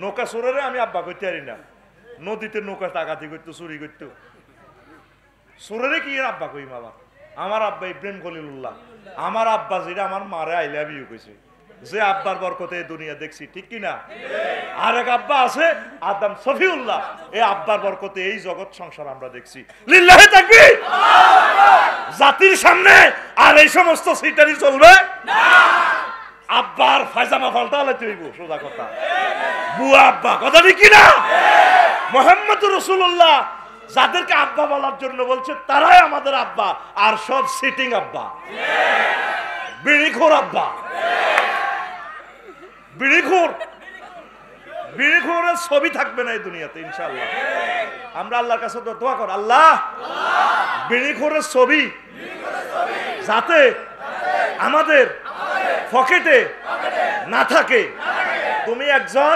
নৌকা চোরেরে আমি আব্বা করতে পারি না। নদীতে নৌকা ডাকাতি করতো, চুরি করতো, চোরেরে কি আব্বা কইম? আবার আমার আব্বা ইব্রাহিম খলিলুল্লাহ, আমার আব্বা যেটা আমার মারে আই লাভ ইউ কইছে, যে আব্বার বরকতে এই দুনিয়া দেখছি, ঠিক কিনা? আর এক আব্বা আছে আদম সফিউল্লাহ, এই আব্বার বরকতে এই জগৎ সংসার আমরা দেখছি। লিল্লাহি তাকবীর। জাতির সামনে আর এই সমস্ত সিটারি চলবে না। আব্বার ফায়জামা পাল্টালে তুইব, সোজা কথা। বুয়া আব্বা, কথা ঠিক কিনা? মুহাম্মদুর রাসূলুল্লাহ যাদেরকে আব্বা বলার জন্য বলছে তারাই আমাদের আব্বা, আর সব সিটিং আব্বা, বিড়িখোর আব্বা, বিড়িখোরের ছবি থাকবে না এই দুনিয়াতে ইনশাআল্লাহ। আমরা আল্লাহর কাছে দোয়া কর, আল্লাহ বিড়িখোরের ছবি যাতে আমাদের পকেটে না থাকে। তুমি একজন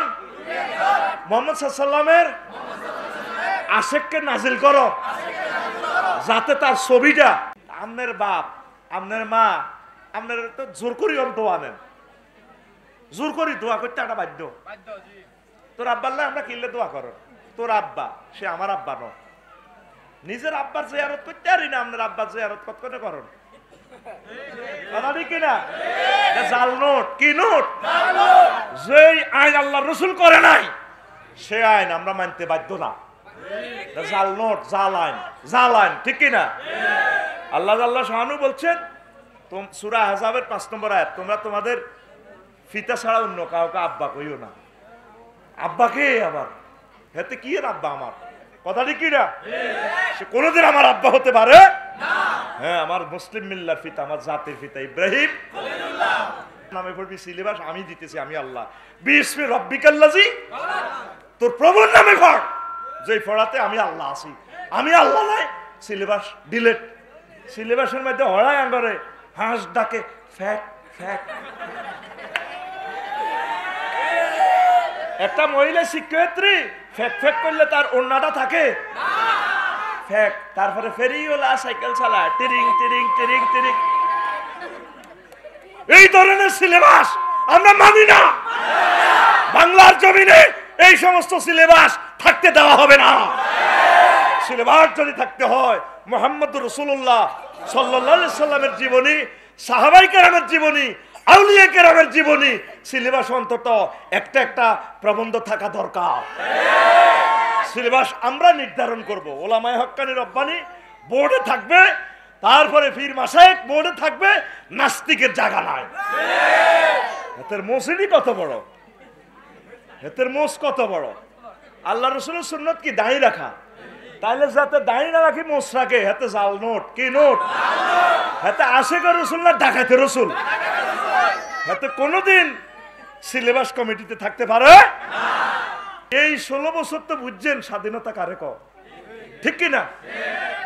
মুহাম্মদ সাল্লাল্লাহু আলাইহি ওয়াসাল্লামের আশেককে নাজিল করো, যাতে তার ছবিটা আপনার বাপ, আপনার মা, আপনার তো জোর করি অন্ত আনেন, জোর করি দোয়া করতে একটা বাধ্য। তোর আব্বা আল্লাহ আমরা কিনলে দোয়া করো, তোর আব্বা সে আমার আব্বা ন, নিজের আব্বার জিয়ারত করতে পারি না, আপনার আব্বার জিয়ারত কত করে করুন, কথা ঠিক কিনা? জাল নোট, কি নোট? যেই আইন আল্লাহ রসুল করে নাই সে আইন আমরা মানতে বাধ্য না। জাল নোট, জাল আইন, জাল আইন, ঠিক কিনা? আল্লাহ আল্লাহ শাহানু বলছেন সূরা আহজাবের 5 নম্বর আয়াত, তোমরা তোমাদের পিতা ছাড়া অন্য কাউকে আব্বা কইও না। আব্বা কে আবার? হেতে কি এর আব্বা আমার, কথা ঠিক কিনা? সে কোনোদিন আমার আব্বা হতে পারে না। হ্যাঁ, আমার মুসলিম মিল্লার পিতা, আমার জাতির পিতা ইব্রাহিম খলিলুল্লাহ। নামে পড়বি সিলেবাস আমি দিতেছি, আমি আল্লাহ। বিসমি রব্বিকাল্লাযী, তোর প্রভুর নামে পড় যেই পড়াতে আমি আল্লাহ আছি। আমি আল্লাহ নাই, সিলেবাস ডিলেট। সিলেবাসের মধ্যে হড়াই আঙ্গরে হাঁস ডাকে ফ্যাক ফ্যাক। একটা মহিলা শিক্ষয়িত্রী ফ্যাক ফ্যাক করলে তার ওড়নাটা থাকে ফ্যাক, তারপরে ফেরিওয়ালা সাইকেল চালায় টিরিং টিরিং টিরিং টিরিং। এই ধরনের সিলেবাস আমরা মানি না। বাংলার জমিনে এই সমস্ত সিলেবাস থাকতে দেওয়া হবে না। সিলেবাস যদি থাকতে হয় মুহাম্মদুর রাসূলুল্লাহ সাল্লাল্লাহু আলাইহি সাল্লামের জীবনী, সাহাবায়ে কেরামের জীবনী, আউলিয়া কেরামের জীবনী, সিলেবাস অন্তত একটা একটা প্রবন্ধ থাকা দরকার। সিলেবাস আমরা নির্ধারণ করব, ওলামায়ে হক্কানি রব্বানি বোর্ডে থাকবে, তারপরে পীর মাশায়েখ বোর্ডে থাকবে, নাস্তিকের জায়গা নাই। এতের মসজিদই কত বড়, এতের মোস কত বড়। আল্লাহ রাসূলের সুন্নাত কি দাঁড়িয়ে রাখা? তাইলে যাতে দাঁড়িয়ে না রাখি মোস রাখে, হাতে জাল নোট, কি নোট? হাতে আশেকের রাসূল না ডাকাতে রাসূল? হাতে কোনোদিন সিলেবাস কমিটিতে থাকতে পারে না। এই 16 বছর তো বুঝছেন স্বাধীনতা কারে ক, ঠিক কিনা?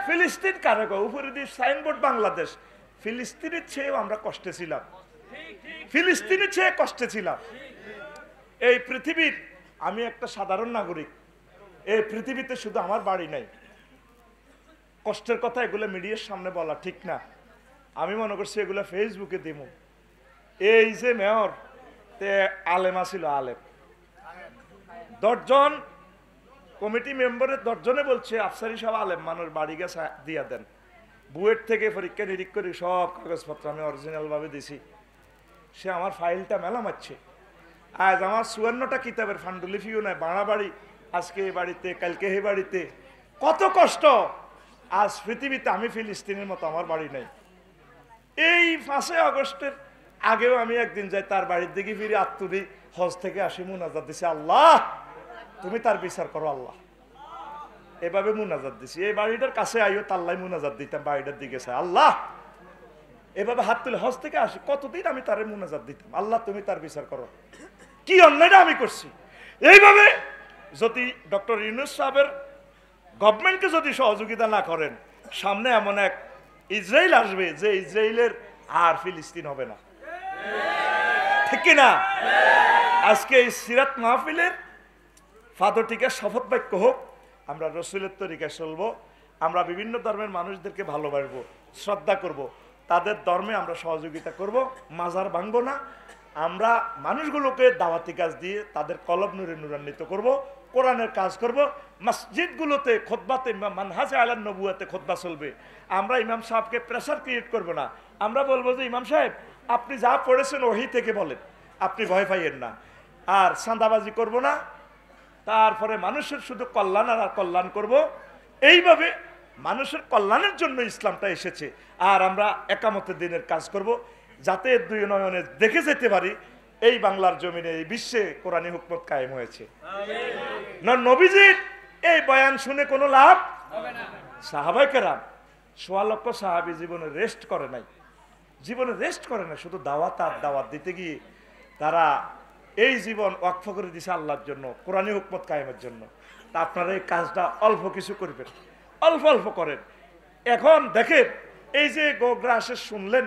ফিলিস্তিন কারে ক? উপরে দিয়ে সাইনবোর্ড বাংলাদেশ। ফিলিস্তিনের চেয়েও আমরা কষ্টে ছিলাম, ফিলিস্তিনের চেয়ে কষ্টে ছিলাম। এই পৃথিবীর আমি একটা সাধারণ নাগরিক, এই পৃথিবীতে শুধু আমার বাড়ি নাই। কষ্টের কথা এগুলো মিডিয়ার সামনে বলা ঠিক না, আমি মনে করছি এগুলো ফেসবুকে দিব। এই যে মেয়র তে আলেমা ছিল, আলেম 10 জন কমিটি মেম্বারের 10 জনে বলছে আফসারি সাহেব আলেম মানুষ বাড়ি গেছে দিয়া দেন। বুয়েট থেকে পরীক্ষা নিরীক্ষা করে সব কাগজপত্র আমি অরিজিনাল ভাবে দিছি। সে আমার ফাইলটা মেলা মারছে। আজ আমার 54টা কিতাবের ফান্ডুলিফিও নাই, বাড়া বাড়ি, আজকে এই বাড়িতে, কালকে এই বাড়িতে, কত কষ্ট। আজ পৃথিবীতে আমি ফিলিস্তিনের মতো আমার বাড়ি নাই। এই 5 আগস্টের আগেও আমি একদিন যাই তার বাড়ির দিকে ফিরে আত্মরি হজ থেকে আসি, মুনাজাত দিছি, আল্লাহ তুমি তার বিচার করো আল্লাহ। এভাবে মুনাজাত দিছি। এই বাড়িটার কাছে আইও তাল্লাই মুনাজাত দিতাম, বাড়িটার দিকে চাই, আল্লাহ এভাবে হাত তুলে হজ থেকে আসি কতদিন আমি তারে মুনাজাত দিতাম, আল্লাহ তুমি তার বিচার করো, কি অন্যায়টা আমি করছি। এইভাবে যদি ডক্টর ইউনূস সাহেবের গভর্নমেন্টকে যদি সহযোগিতা না করেন, সামনে এমন এক ইসরায়েল আসবে যে ইসরায়েলের আর ফিলিস্তিন হবে না, ঠিক কিনা? আজকে এই সিরাত মাহফিলের ফাদরটিকে শপথ বাক্য হোক, আমরা রসুলের তরিকায় চলবো, আমরা বিভিন্ন ধর্মের মানুষদেরকে ভালোবাসবো, শ্রদ্ধা করব, তাদের ধর্মে আমরা সহযোগিতা করব, মাজার ভাঙবো না, আমরা মানুষগুলোকে দাওয়াতি কাজ দিয়ে তাদের কলব নূরে নূরান্বিত করব, কোরআনের কাজ করব। মসজিদগুলোতে খুতবাতে মানহাজে আলান নবুয়াতে খুতবা চলবে। আমরা ইমাম সাহেবকে প্রেসার ক্রিয়েট করব না। আমরা বলবো যে ইমাম সাহেব আপনি যা পড়েছেন ওহি থেকে বলেন, আপনি ভয় পাইয়েন না। আর চাঁদাবাজি করব না। তারপরে মানুষের শুধু কল্যাণ আর কল্যাণ করব। এইভাবে মানুষের কল্যাণের জন্য ইসলামটা এসেছে। আর আমরা একামতের দিনের কাজ করব, যাতে দুই নয়নে দেখে যেতে পারি এই বাংলার জমিনে, এই বিশ্বে কোরআনী হুকমত কায়েম হয়েছে। না নবীজির এই বয়ান শুনে কোনো লাভ হবে না। সাহাবায়ে কেরাম ১৬ লক্ষ সাহাবী জীবনে রেস্ট করে নাই, জীবনে রেস্ট করে না, শুধু দাওয়াত আর দাওয়াত দিতে গিয়ে তারা এই জীবন ওয়াকফ করে দিছে আল্লাহর জন্য, কোরআনী হুকমত কায়েমের জন্য। তা আপনারা এই কাজটা অল্প কিছু করবেন, অল্প অল্প করেন। এখন দেখেন এই যে গোগ্রাসে শুনলেন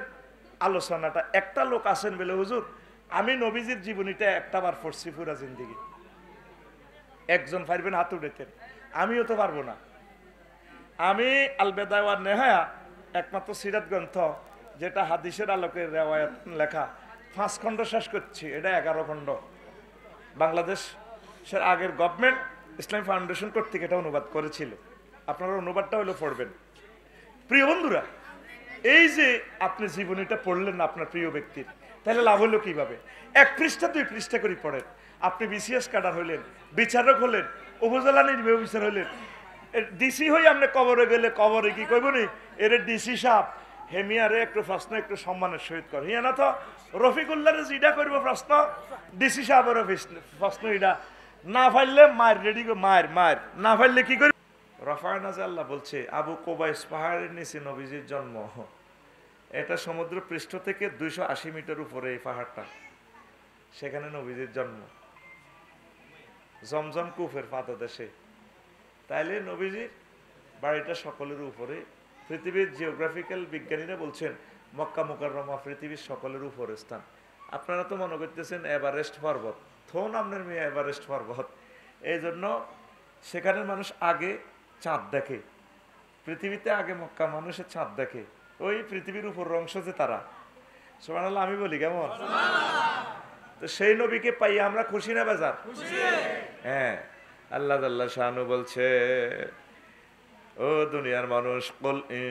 আলোচনাটা, একটা লোক আছেন বলে হুজুর আমি নবীজির জীবনীটা একটা বার পড়ছি পুরা জিন্দিগি। একজন পারবেন হাত উঠেতেন, আমিও তো পারবো না। আমি আল বেদায়া ওয়ান নেহায়া একমাত্র সিরাত গ্রন্থ, যেটা হাদিসের আলোকে রেওয়ায়াত লেখা, 5 খণ্ড শেষ করছি। এটা 11 খণ্ড। বাংলাদেশের আগের গভর্নমেন্ট ইসলামী ফাউন্ডেশন কর্তৃক এটা অনুবাদ করেছিল। আপনারা অনুবাদটা হলো পড়বেন। প্রিয় বন্ধুরা, এই যে আপনি জীবনীটা পড়লেন না আপনার প্রিয় ব্যক্তির, তাহলে লাভ হলো কিভাবে? 1 পৃষ্ঠা 2 পৃষ্ঠা করে পড়েন। আপনি বিসিএস ক্যাডার হইলেন, বিচারক হলেন, উপজেলা নির্বাহী অফিসার হইলেন, ডিসি হই আপনি কবরে গেলে কবরে কি কইব নি এর ডিসি সাহেব হেমিয়ারে একটু প্রশ্ন একটু সম্মানের সহিত কর, হিয়া না তো রফিকুল্লাহরে যেটা করবো প্রশ্ন ডিসি সাহেবের প্রশ্ন এটা না পারলে মার রেডি মার মার না পারলে কি করি। রফায়না যে আল্লাহ বলছে আবু কোবাইস পাহাড়ের নিচে নবীজির জন্ম, এটা সমুদ্র পৃষ্ঠ থেকে 280 মিটার উপরে এই পাহাড়টা, সেখানে নবীজির জন্ম জমজম কুফের পাদদেশে। তাইলে নবীজির বাড়িটা সকলের উপরে। পৃথিবীর জিওগ্রাফিক্যাল বিজ্ঞানীরা বলছেন মক্কা মুকাররমা পৃথিবীর সকলের উপরে স্থান। আপনারা তো মনে করতেছেন এভারেস্ট পর্বত, থোন আপনার মেয়ে এভারেস্ট পর্বত। এই জন্য সেখানের মানুষ আগে চাঁদ দেখে, পৃথিবীতে আগে মক্কা মানুষের চাঁদ দেখে, ওই পৃথিবীর উপর অংশ যে তারা। সুবহানাল্লাহ আমি বলি কেমন? তো সেই নবীকে পাই আমরা খুশি না বেজার? হ্যাঁ, আল্লাহ জাল্লা শানু বলছে ও দুনিয়ার মানুষ, কুল ইন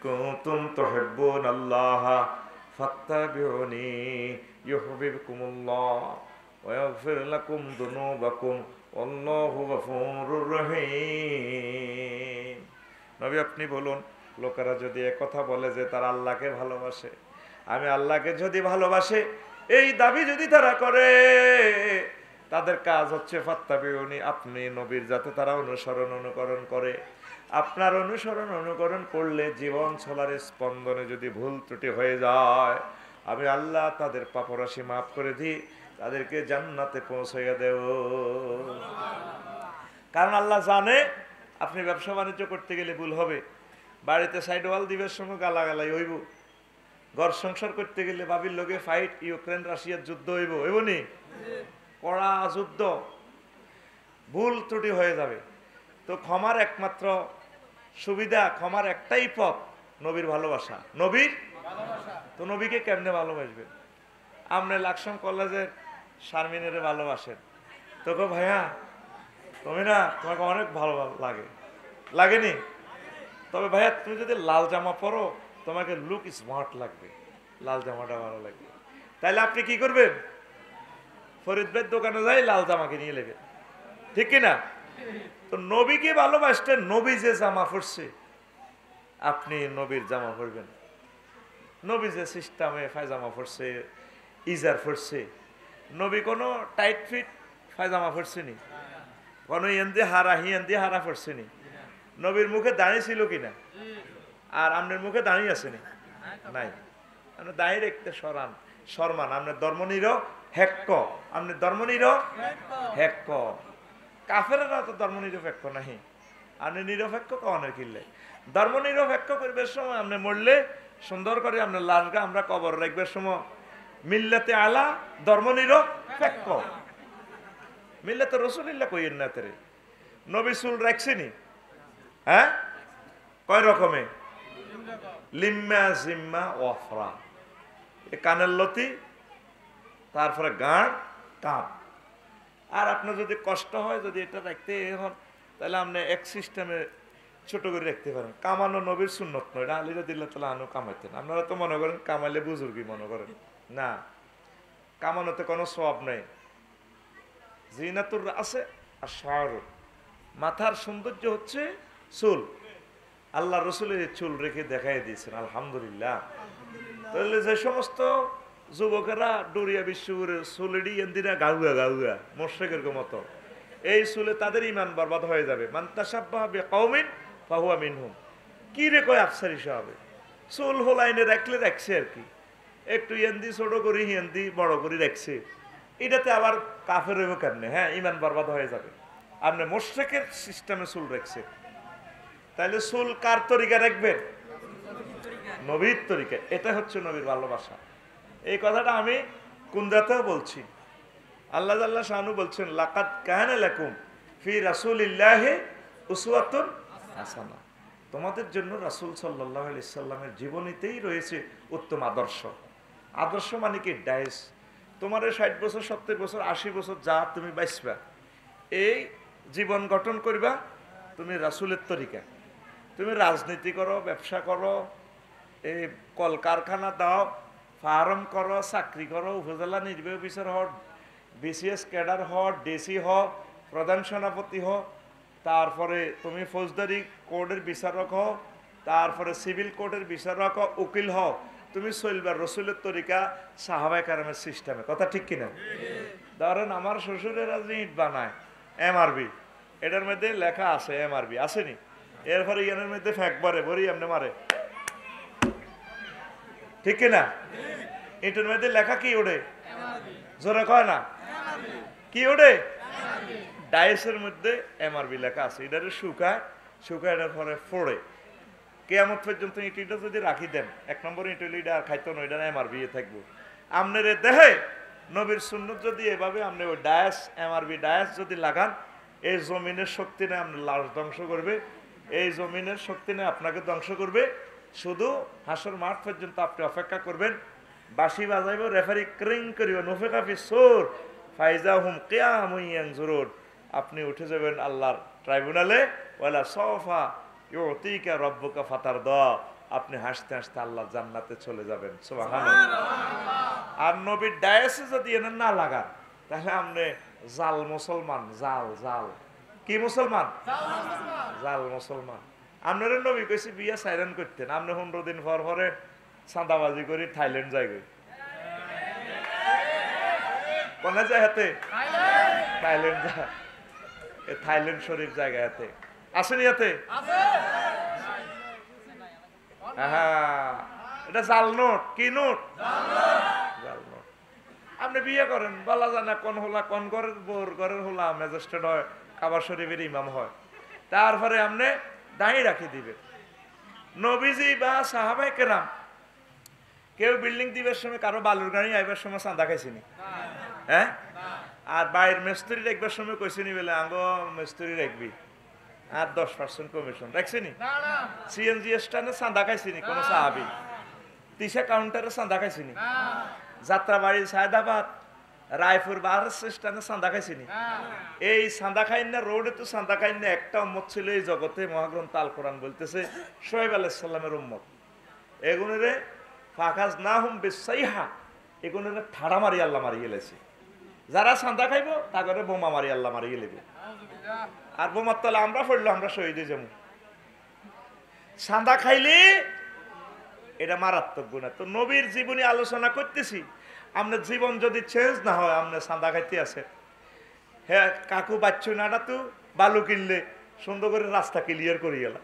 কুনতুম তুহিব্বুনাল্লাহ ফাত্তাবিউনি ইউহিব্বুকুমুল্লাহ ওয়া ইয়াগফির লাকুম যুনুবাকুম আল্লাহু গফুরুর রহিম। নবী আপনি বলুন, লোকেরা যদি একথা বলে যে তারা আল্লাহকে ভালোবাসে, আমি আল্লাহকে যদি ভালোবাসে, এই দাবি যদি তারা করে, তাদের কাজ হচ্ছে ফাত্তাবিউনি, আপনি নবীর যাতে তারা অনুসরণ অনুকরণ করে। আপনার অনুসরণ অনুকরণ করলে জীবন চলার স্পন্দনে যদি ভুল ত্রুটি হয়ে যায়, আমি আল্লাহ তাদের পাপরাশি মাফ করে দিই, তাদেরকে জান্নাতে পৌঁছাইয়া দেব। কারণ আল্লাহ জানে আপনি ব্যবসা বাণিজ্য করতে গেলে ভুল হবে, বাড়িতে সাইড ওয়াল দিবের সময় গালাগালাই হইব, ঘর সংসার করতে গেলে বাবির লোকে ফাইট, ইউক্রেন রাশিয়ার যুদ্ধ হইব, হইবনি? কড়া যুদ্ধ, ভুল ত্রুটি হয়ে যাবে। তো ক্ষমার একমাত্র সুবিধা, ক্ষমার একটাই পথ, নবীর ভালোবাসা। নবীর তো নবীকে কেমনে ভালোবাসবেন? আপনি লাকসাম কলেজের শারমিনের ভালোবাসেন, তোকে ভাইয়া তুমি না, তোমাকে অনেক ভালো লাগে, লাগেনি? তবে ভাইয়া তুমি যদি লাল জামা পরো তোমাকে লুক স্মার্ট লাগবে, লাল জামাটা ভালো লাগবে। তাইলে আপনি কি করবেন? ফরিদ ভাইয়ের দোকানে যাই লাল জামা কিনে নেবেন, ঠিক কিনা? তো নবীকে ভালোবাসতেন, নবী যে জামা পরছে আপনি নবীর জামা পরবেন। নবী যে সিস্টেমে পায়জামা পরছে, ইজার পরছে, নবী কোনো টাইট ফিট পায়জামা পরছেনি, কোনো ইয়েন্দি হারা হিয়েন্দি হারা পরছেনি। নবীর মুখে দাঁড়িয়ে ছিল কিনা? আর আপনার মুখে দাঁড়িয়ে আসেনি? নাই। আপনি দাঁড়িয়ে রেখতে সরান শর্মান, আপনার ধর্মনির হেক্ক, আপনি ধর্মনির হেক্ক। কাফেরা তো ধর্মনিরপেক্ষ নাহি, আপনি নিরপেক্ষ কনের কিনলে ধর্মনিরপেক্ষ করবার সময় আপনি মরলে সুন্দর করে আপনার লাশগা আমরা কবর রাখবার সময় মিল্লাতে আলা ধর্মনিরপেক্ষ, মিল্লাতে রসুলিল্লাহ কইয়েন না তেরে। নবী চুল রাখছেনি? হ্যাঁ, কয় রকমে? লিম্মা জিম্মা ওয়াফরা, এ কানের লতি, তারপরে গাঁড় কাপ। আর আপনার যদি কষ্ট হয়, যদি এটা রাখতে হন, তাহলে আপনি এক সিস্টেমে ছোট করে রাখতে পারেন। কামানো নবীর সুন্নত নয়, এটা আলীরা দিল্লা তাহলে আনু কামাইতেন। আপনারা তো মনে করেন কামাইলে বুজুর্গি মনে করেন, না, কামানোতে কোনো সওয়াব নেই। জিনাতুর আছে আর শাহরুর, মাথার সৌন্দর্য হচ্ছে চুল। আল্লাহ রসুলের চুল রেখে দেখাই দিয়েছেন, আলহামদুলিল্লাহ। তাহলে যে সমস্ত যুবকেরা ডরিয়া বিশ্বরে চুলেডি এন্দিরা গাউয়া গাউয়া মোশরিকের মতো, এই চুলে তাদের ইমান বরবাদ হয়ে যাবে। মান তাশাব্বাহা বিকাউমিন ফাহুয়া মিনহুম। কি রে কয় আফসারি সাহেব, চুল হোলাইনে রাখলে রাখছে আর কি, একটু এন্দি ছোট করি হেন্দি বড় করে রাখছে, এটাতে আবার কাফের হইব কেমনে? হ্যাঁ, ইমান বরবাদ হয়ে যাবে। আপনি মোশরিকের সিস্টেমে চুল রাখছে, তাহলে চুল কার তরিকা রাখবেন? নবীর তরিকা। এটা হচ্ছে নবীর ভালোবাসা। এই কথাটা আমি কুন্দাতেও বলছি। আল্লাহ আল্লাহ শানু বলছেন, লাকাদ কানা লাকুম ফি রাসূলিল্লাহি উসওয়াতুন হাসানাহ। তোমাদের জন্য রাসূল সাল্লাল্লাহু আলাইহি সাল্লামের জীবনীতেই রয়েছে উত্তম আদর্শ। আদর্শ মানে কি? ডায়েস। তোমার 60 বছর 70 বছর 80 বছর যা তুমি বাঁচবা, এই জীবন গঠন করবা তুমি রাসূলের তরিকা। তুমি রাজনীতি করো, ব্যবসা করো, এই কলকারখানা দাও, ফার্ম করো, চাকরি করো, উপজেলা নির্বাহী অফিসার হও, বিসিএস ক্যাডার হও, ডিসি হও, প্রধান সেনাপতি হও, তারপরে তুমি ফৌজদারি কোর্টের বিচারক হও, তারপরে সিভিল কোর্টের বিচারক হও, উকিল হও, তুমি চলবার রসুলের তরিকা, সাহাবায়ে কেরামের সিস্টেমে। কথা ঠিক কিনা? ধরেন আমার শ্বশুরের ইট বানায় এমআরবি, এটার মধ্যে লেখা আছে এমআরবি, আসেনি? এরপরে ইয়ানের মধ্যে ফ্যাকবারে বড়ি এমনি মারে, ঠিক কিনা? এটার মধ্যে লেখা কি ওঠে? জোরে কয় না, কি ওঠে? ডাইসের মধ্যে এমআরবি লেখা আছে। এটারে শুকায়, এটার পরে ফোড়ে, কিয়ামত পর্যন্ত ইটিটা যদি রাখি দেন, 1 নম্বর ইট হইলে এটা আর খাইতো না, এটা এমআরবি থাকবো। আপনার দেহে নবীর সুন্নত যদি এভাবে আপনি ওই ডায়াস এমআরবি ডায়াস যদি লাগান, এই জমিনের শক্তি নেই আপনি লাশ ধ্বংস করবে, এই জমিনের শক্তি নেই আপনাকে ধ্বংস করবে। শুধু হাসর মাঠ পর্যন্ত আপনি অপেক্ষা করবেন, বাঁশি বাজাইব, রেফারি ক্রিং করিব, নফিকা ফি সুর ফাইজা হুম কিয়ামুন ইয়ানজুরুন। আপনি উঠে যাবেন আল্লাহর ট্রাইব্যুনালে, ওয়ালা সফা ইউতিকা রাব্বুকা ফাতারদা। আপনি হাসতে হাসতে আল্লাহর জান্নাতে চলে যাবেন, সুবহানাল্লাহ। আর নবীর ডায়াসে যদি এনে না লাগান, তাহলে আপনি জাল মুসলমান। জাল জাল কি মুসলমান? জাল মুসলমান। আপনারা নবী কইছে বিয়া সাইরান করতেন, আপনি 15 দিন পর পরে চাঁদাবাজি করে থাইল্যান্ড যাই গই। কোন যায় হাতে? থাইল্যান্ড যায়, থাইল্যান্ড শরীফ জায়গা হাতে আসেনি, হাতে হ্যাঁ, এটা জাল নোট। কি নোট? জাল নোট। আপনি বিয়ে করেন, বলা যায় না কোন হলা, কোন ঘরের বোর ঘরের হলা ম্যাজিস্ট্রেট হয়, কাবা শরীফের ইমাম হয়, তারপরে আপনি দাঁড়িয়ে রাখি দিবেন। নবীজি বা সাহাবায়ে কেরাম কেউ বিল্ডিং দিবার সময় কারো বালুর গাড়ি আইবার সময় চাঁদা খাইছিনি? হ্যাঁ। আর বাইরের মিস্ত্রি রাখবার সময় কইছিনি বলে আঙ্গ মিস্ত্রি রাখবি আর 10% কমিশন রাখছিনি? সিএনজি স্ট্যান্ডে চাঁদা খাইছিনি কোন সাহাবি? তিসা কাউন্টারে চাঁদা খাইছিনি? যাত্রাবাড়ি, সায়দাবাদ, রায়পুর বাস স্ট্যান্ডে চাঁদা খাইছিনি? এই চাঁদা খাইনা রোডে তো চাঁদা খাইনা একটা উম্মত ছিল এই জগতে, মহাগ্রন্থ আল কোরআন বলতেছে শোয়েব আলাইহিস সালামের উম্মত। এগুলোরে ফাকাজ না হুম বিসাইহা, এগুলোরে ঠাড়া মারি আল্লাহ মারি গেলেছে। যারা চাঁদা খাইব তাগরে বোমা মারি আল্লাহ মারি গেলেবে। আর বোমার তলে আমরা পড়লো, আমরা শহীদ হয়ে যাবো। চাঁদা খাইলে এটা মারাত্মক গুনাহ। তো নবীর জীবনী আলোচনা করতেছি, আপনার জীবন যদি চেঞ্জ না হয়, আপনি চাঁদা খাইতে আছে। হ্যাঁ, কাকু বাচ্চু নাটা তো বালু কিনলে সুন্দর করে রাস্তা ক্লিয়ার করে গেল,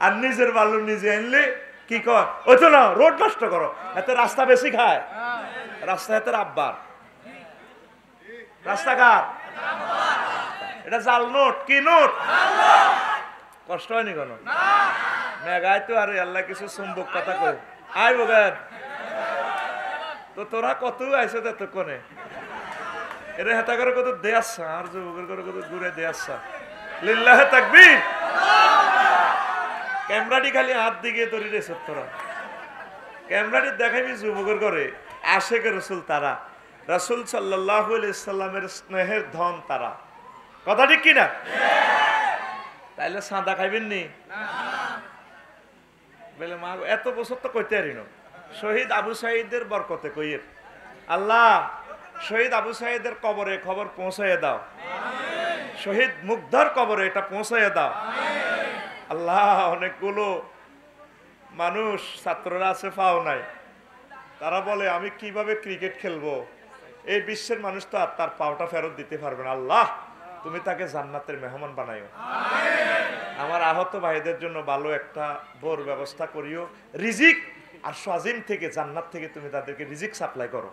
আর নিজের বালু নিজে আনলে কি কর, ওই তো না রোড নষ্ট করো, এতে রাস্তা বেশি খায়। রাস্তা এতে আব্বার রাস্তাঘাট, এটা জাল নোট। কি নোট? কষ্ট হয়নি কোনো? মেঘায় তো আর আল্লাহ কিছু চুম্বক কথা কই আই বগেন তো তোরা কত আইসে এতক্ষণে, এরা হেতা করে কত দে আসছা, আর যুবকের করে কত দূরে দে আসছা। লিল্লাহে তাকবীর। ক্যামেরাটি খালি হাত দিকে তৈরি রেছ তোরা, ক্যামেরাটি দেখাবি যুবকের করে আশেকের রসুল তারা, রাসূল সাল্লাল্লাহু আলাইহি সাল্লামের স্নেহের ধন তারা। কথা ঠিক কিনা? তাইলে সাদা খাইবেন নি? বলে মা এত বছর তো কইতে পারি না। শহীদ আবু সাঈদের বরকতে কইয়ের আল্লাহ শহীদ আবু সাঈদের কবরে খবর পৌঁছাইয়া দাও, শহীদ মুগ্ধর কবরে এটা পৌঁছাইয়া দাও। আল্লাহ অনেকগুলো মানুষ ছাত্ররা আছে পাও নাই, তারা বলে আমি কিভাবে ক্রিকেট খেলবো, এই বিশ্বের মানুষ তো আর তার পাওটা ফেরত দিতে পারবে না। আল্লাহ তুমি তাকে জান্নাতের মেহমান বানাইও। আমার আহত ভাইদের জন্য ভালো একটা বোর ব্যবস্থা করিও, রিজিক আর সাজিম থেকে জান্নাত থেকে তুমি তাদেরকে রিজিক সাপ্লাই করো।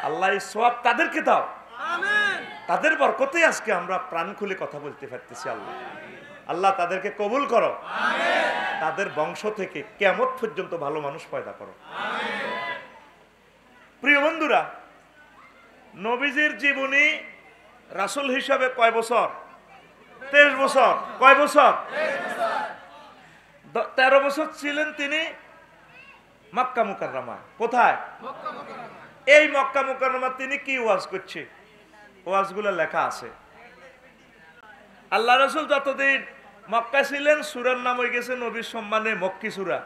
আল্লাহ এই সওয়াব তাদেরকে দাও, তাদের বরকতে আজকে আমরা প্রাণ খুলে কথা বলতে পারতেছি। আল্লাহ আল্লাহ তাদেরকে কবুল করো, তাদের বংশ থেকে কিয়ামত পর্যন্ত ভালো মানুষ পয়দা করো। প্রিয় বন্ধুরা, নবীজির জীবনী রাসূল হিসাবে কয় বছর? 23 বছর। কয় বছর? 13 বছর ছিলেন তিনি মক্কা মুকাররমা। কোথায়? এই মক্কা মুকাররমা তিনি কি ওয়াজ করছে, ওয়াজগুলো লেখা আছে। আল্লাহ রাসূল যতদিন মক্কা ছিলেন সূরার নাম হয়ে গেছে নবীর সম্মানে মক্কি সূরা।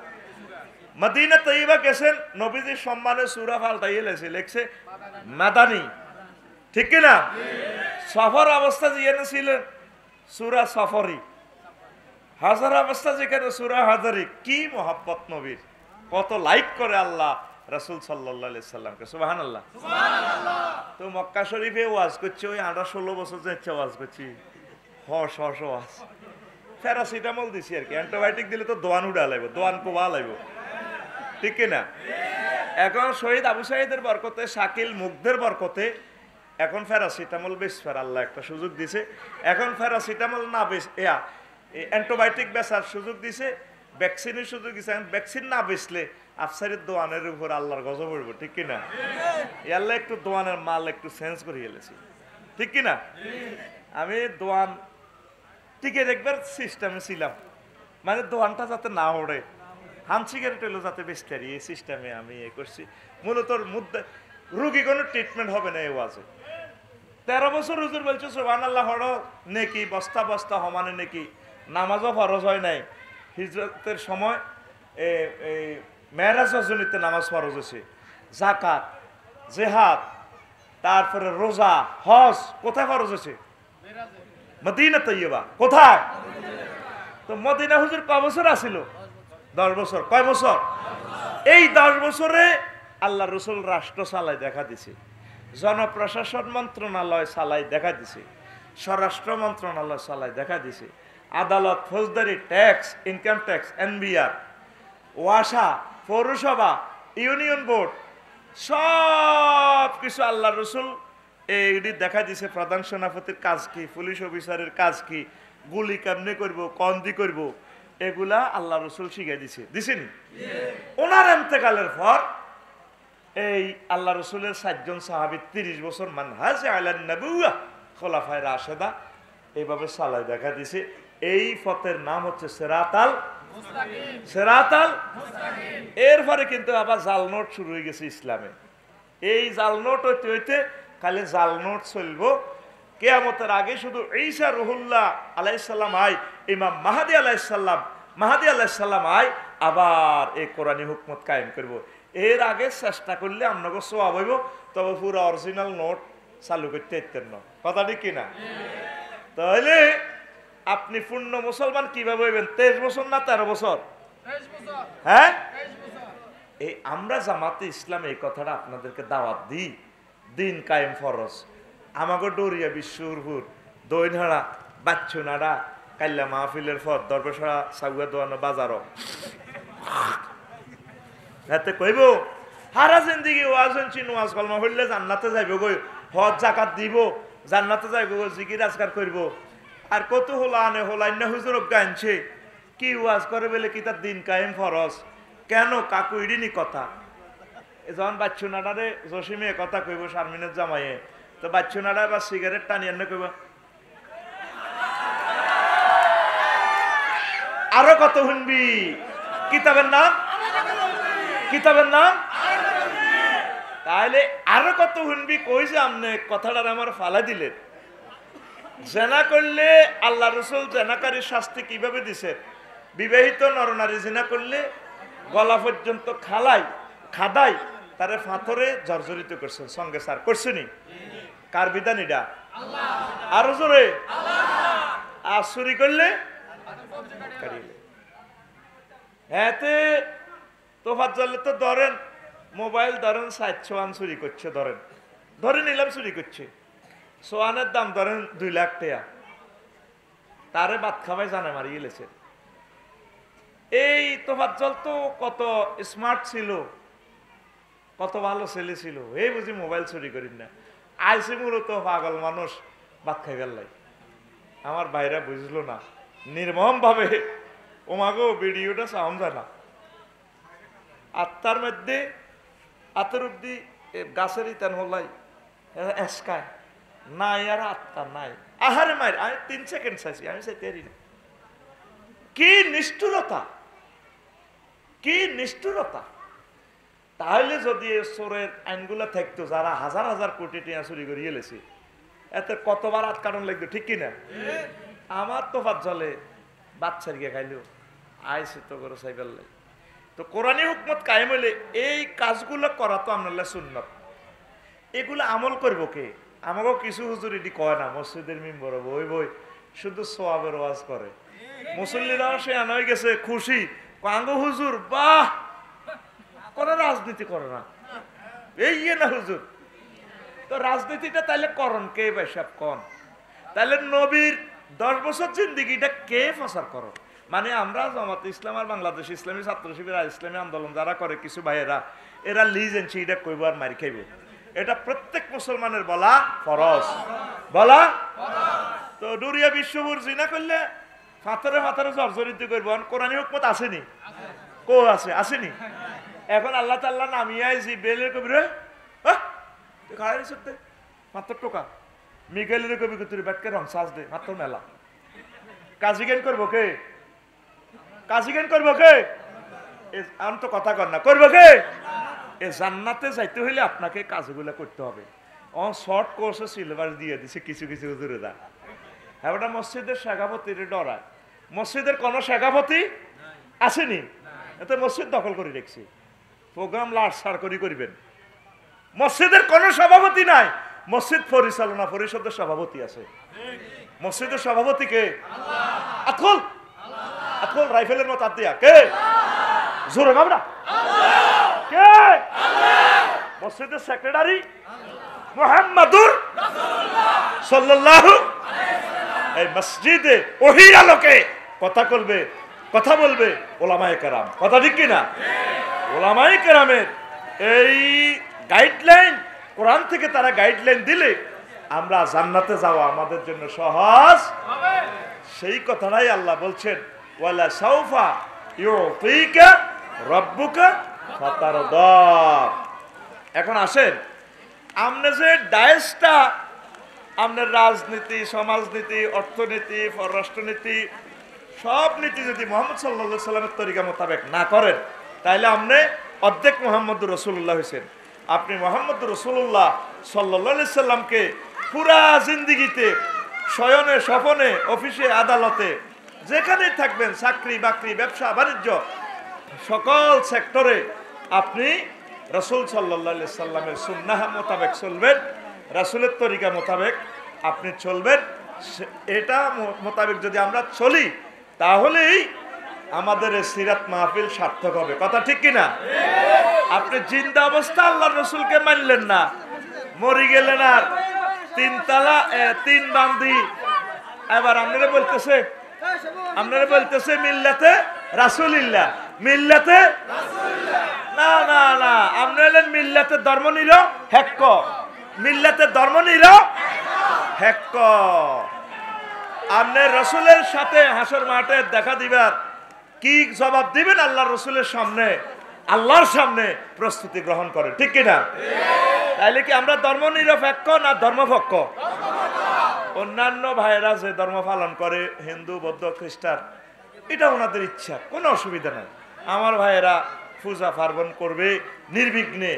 মদিনা তৈয়বা গেছেন নবীজির সম্মানে সূরা পাল্টাইয়ে লেখছে মাদানী। ঠিক কিনা? সফর অবস্থা যেখানে ছিলেন সূরা সফরি, হাজার অবস্থা যেখানে সূরা হাজারি। কি মোহাব্বত নবীর, কত লাইক করে আল্লাহ রাসূল সাল্লাল্লাহু আলাইহি সাল্লামকে। সুবহানাল্লাহ। তো মক্কা শরীফে ওয়াজ করছে, ওই 18-16 বছর যাচ্ছে ওয়াজ করছি, হস হস ওয়াজ। প্যারাসিটামল দিছি আর কি, অ্যান্টিবায়োটিক দিলে তো দোয়ান উড়া লাগবে, দোয়ান কোবা লাগবে। ঠিক কিনা? এখন শহীদ আবু সাঈদের বরকতে, শাকিল মুগ্ধের বরকতে এখন প্যারাসিটামল বেচবার আল্লাহ একটা সুযোগ দিছে। এখন প্যারাসিটামল না অ্যান্টিবায়োটিক বেচার সুযোগ দিছে, ভ্যাকসিনের সুযোগ দিছে। এখন ভ্যাকসিন না বেচলে আফসারের দোয়ানের উপর আল্লাহর গজব পড়বে। ঠিক কিনা? আল্লাহ একটু দোয়ানের মাল একটু চেঞ্জ করে গেলেছি। ঠিক কিনা? আমি দোয়ান টিকে দেখবার সিস্টেমে ছিলাম, মানে দোয়ানটা যাতে না ওড়ে, হান সিগারেট হইলো যাতে বেচতে পারি, এই সিস্টেমে আমি এ করছি। মূলত রুগী কোনো ট্রিটমেন্ট হবে না এই ওয়াজে। 13 বছর হুজুর বলছে সুবহানাল্লাহ, হড় নেকি বস্তা বস্তা সমানে নেকি। নামাজও ফরজ হয় নাই, হিজরতের সময় মেরাজ রজনীতে নামাজ ফরজ হয়েছে। যাকাত, জিহাদ, তারপরে রোজা, হজ কোথায় ফরজ হয়েছে? মদিনা তৈয়বা। কোথায়? তো মদিনা হুজুর কয় বছর আসিল? 10 বছর। কয় বছর? এই 10 বছরে আল্লাহ রসুল রাষ্ট্র চালাই দেখা দিছে, জনপ্রশাসন মন্ত্রণালয় চালাই দেখা দিছে, স্বরাষ্ট্র মন্ত্রণালয় চালাই দেখা দিছে, আদালত, ফৌজদারি, ট্যাক্স, ইনকাম ট্যাক্স, এনবিআর, ওয়াসা, পৌরসভা, ইউনিয়ন বোর্ড, সব কিছু আল্লাহ রসুল এইটি দেখা দিছে। প্রধান সেনাপতির কাজ কি, পুলিশ অফিসারের কাজ কি, গুলি কেমনে করবো, কন্দি করব, এগুলা আল্লাহ রসুল শিখিয়ে দিছে। দিছেনি? ওনার এন্তেকালের পর এই আল্লাহ রসুলের 7 জন সাহাবী 30 বছর মানহাজ আলান নবুওয়া খোলাফায়ে রাশেদা এইভাবে সালাই দেখা দিছে। এই পথের নাম হচ্ছে সিরাতাল মুস্তাকিম। সিরাতাল মুস্তাকিম। এরপরে কিন্তু আবার জাল নোট শুরু হয়ে গেছে ইসলামে। এই জাল নোট হইতে হইতে খালি জাল নোট চলবো। কিয়ামতের আগে শুধু ঈসা রুহুল্লাহ আলাইহিস সালাম আয়, ইমাম মাহদী আলাইহিস সালাম আয়, আবার এই কোরআনী হুকমত কায়েম করব। এর আগে চেষ্টা করলে আপনাকে সওয়াব হইব, তবে পুরো অরিজিনাল নোট চালু করতে পারতেন না। কথা ঠিক কিনা? তাহলে আপনি পূর্ণ মুসলমান কিভাবে হইবেন? 23 বছর না 13 বছর? হ্যাঁ, এই আমরা জামাতে ইসলাম এই কথাটা আপনাদেরকে দাওয়াত দিই, দিন কায়েম ফরজ। আমাকে ডরিয়া বিশ্বরপুর দইনহারা বাচ্চুনাড়া কাল্লা মাহফিলের পর দরবেশরা সাগুয়া দোয়ানো বাজারও হাতে কইব হারা জিন্দিগি ওয়াজ শুনছি, ওয়াজ কলমা হইলে জান্নাতে যাইব গই, হজ জাকাত দিব, জান্নাতে যাইব গো, জিকির আজকার করব। আর কত হলা আনে হলাইন্য হুজুর গাইছে কি ওয়াজ করে বলে কি তার দিন কায়েম ফরজ। কেন কাকু ইডিনি কথা? যখন বাচ্চুনাডারে জসিমে কথা কইব শারমিনের জামাইয়ে, তো বাচ্চুনাডা বা সিগারেট টানি এনে কইব আরো কত শুনবি। কিতাবের নাম, কিতাবের নাম তাহলে আরো কত শুনবি কই যে আপনি কথাটার আমার ফালা দিলেন। জেনা করলে আল্লাহ রসুল জেনাকারীর শাস্তি কিভাবে দিছে? বিবাহিত নরনারী জেনা করলে গলা পর্যন্ত খাদাই তারে ফাথরে জর্জরিত করছেন, সঙ্গে সার করছেনি। কার বিধান এটা? আরো জোরে। আর চুরি করলে এতে তোফাত জ্বলে তো ধরেন মোবাইল ধরেন 60 সোয়ান চুরি করছে, ধরে নিলাম চুরি করছে, সোয়ানের দাম ধরেন 2 লাখ টাকা, তারে বাদ খাবাই জানে মারিয়ে গেলেছে। এই তোফাত জল তো কত স্মার্ট ছিল, কত ভালো ছেলে ছিল, এই বুঝি মোবাইল চুরি করি না। আইসি মূলত পাগল মানুষ ভাত খাই গেলাই। আমার ভাইরা বুঝলো না, নির্মম ভাবে ওমাগো ভিডিওটা সাউন যায় না, আত্মার মধ্যে আতের অব্দি গাছের ইতান হলাই এসকায় নাই, আর আত্মা নাই। আহারে মায়ের আমি 3 সেকেন্ড চাইছি, আমি চাইতে না। কি নিষ্ঠুরতা, কি নিষ্ঠুরতা! তাহলে যদি চোরের আইনগুলা থাকতো, যারা হাজার হাজার কোটি টাকা চুরি করে গেলেছে, এতে কতবার হাত কাটন লাগতো, ঠিক কিনা? আমার তো ভাত জলে বাচ্চার গিয়ে খাইলেও আইসে তো করে সাইকেল লাই। তো কোরআনী হুকমত কায়েম হইলে এই কাজগুলো করা তো আপনার সুন্নত। এগুলো আমল করব কে? আমাকেও কিছু হুজুর এটি কয় না, মসজিদের মেম্বার বই শুধু সোয়াবের ওয়াজ করে। মুসল্লিরাও সে আনা হয়ে গেছে খুশি, কাঙ্গো হুজুর বাহ, কোন রাজনীতি করে না, এই না হুজুর। তো রাজনীতিটা তাইলে করন কে ভাই সাহেব কন? তাইলে নবীর 10 বছর জিন্দিগিটা কে প্রচার করো? মানে আমরা জামাত ইসলাম আর বাংলাদেশ ইসলামী ছাত্র শিবির আর ইসলামী আন্দোলন যারা করে কিছু ভাইয়েরা, এরা লিজ এনছি এটা কইব আর মারি খাইব, এটা প্রত্যেক মুসলমানের বলা ফরজ, বলা। তো ডুরিয়া বিশ্বপুর জিনা করলে ফাথরে জর্জরিত করবো, কোরআনী হুকমত আসেনি? কো আছে? আসেনি? এখন আল্লাহ তাল্লাহ নামিয়ে আইছি বেলের কবিরে খাড়াই সত্যি মাত্র টোকা মিগেলের কবি তুই ব্যাটকে রং সাজ দে মাত্র মেলা। কাজী জ্ঞান করবো কে? কাজী জ্ঞান করবো কে? আমি তো কথা কর না, করবো কে? এ জান্নাতে যাইতে হইলে আপনাকে কাজগুলো করতে হবে। শর্ট কোর্সে সিলেবাস দিয়ে দিছে কিছু কিছু হুজুরেরা। এবার মসজিদের শেখাপতির ডরায়, মসজিদের কোন শেখাপতি আসেনি, এতে মসজিদ দখল করে রেখেছি, প্রোগ্রাম লাড়ছাড় করিবেন। মসজিদের কোন সভাপতি নাই, মসজিদ পরিচালনা পরিষদের সভাপতি আছে। মসজিদের সভাপতি কে? আতখল আতখল রাইফেলের মতো দিয়া কে? জোরে বাবরা কে? মসজিদের সেক্রেটারি মুহাম্মাদুর সাল্লাল্লাহু এই মসজিদে ওহির আলোকে কথা বলবে ওলামায়ে কেরাম, কথা ঠিক কিনা? ওলামায়ে কেরামের এই গাইডলাইন কোরআন থেকে তারা গাইডলাইন দিলে আমরা জান্নাতে যাওয়া আমাদের জন্য সহজ হবে। সেই কথাটাই আল্লাহ বলছেন, ওয়ালা সাউফা ইউতিকা রাব্বুকা ফাতারদা। এখন আসেন, আপনি যে ডায়েসটা আপনার রাজনীতি, সমাজনীতি, অর্থনীতি, পররাষ্ট্রনীতি সব নীতি যদি মুহাম্মদ সাল্লাল্লাহু আলাইহি সাল্লামের তরিকা মোতাবেক না করেন, তাহলে আপনি অর্ধেক মুহাম্মদুর রাসূলুল্লাহ হয়েছেন। আপনি মুহাম্মদুর রাসূলুল্লাহ সাল্লাল্লাহু আলাইহি সাল্লামকে পুরা জিন্দেগিতে শয়নে স্বপনে অফিসে আদালতে যেখানেই থাকবেন, চাকরি বাকরি ব্যবসা বাণিজ্য সকল সেক্টরে আপনি রাসূল সাল্লাল্লাহু আলাইহি সাল্লামের সুন্নাহ মোতাবেক চলবেন, রাসূলের তরিকা মোতাবেক আপনি চলবেন। এটা মোতাবেক যদি আমরা চলি তাহলেই আমাদের সিরাত মাহফিল সার্থক হবে, কথা ঠিক কিনা? আপনি জিন্দা অবস্থা আল্লাহ রসুলকে মানলেন না, মরি গেলেন আর 3 তালা 3 বান্ধি, এবার আপনারা বলতেছে মিল্লাতে রাসূলিল্লাহ, মিল্লাতে না না না, আপনি হলেন মিল্লাতে ধর্ম নিল হেক্ক, মিল্লাতে ধর্ম নিল হেক্ক। আপনি রসুলের সাথে হাসর মাঠে দেখা দিবার কি জবাব দিবেন আল্লাহ রসুলের সামনে? আল্লাহর সামনে প্রস্তুতি গ্রহণ করে, ঠিক কিনা? তাইলে কি আমরা ধর্ম নিরপেক্ষ না ধর্মপক্ষ? অন্যান্য ভাইয়েরা যে ধর্ম পালন করে, হিন্দু বৌদ্ধ খ্রিস্টান, এটা ওনাদের ইচ্ছা, কোনো অসুবিধা নাই। আমার ভাইয়েরা পূজা পার্বণ করবে নির্বিঘ্নে,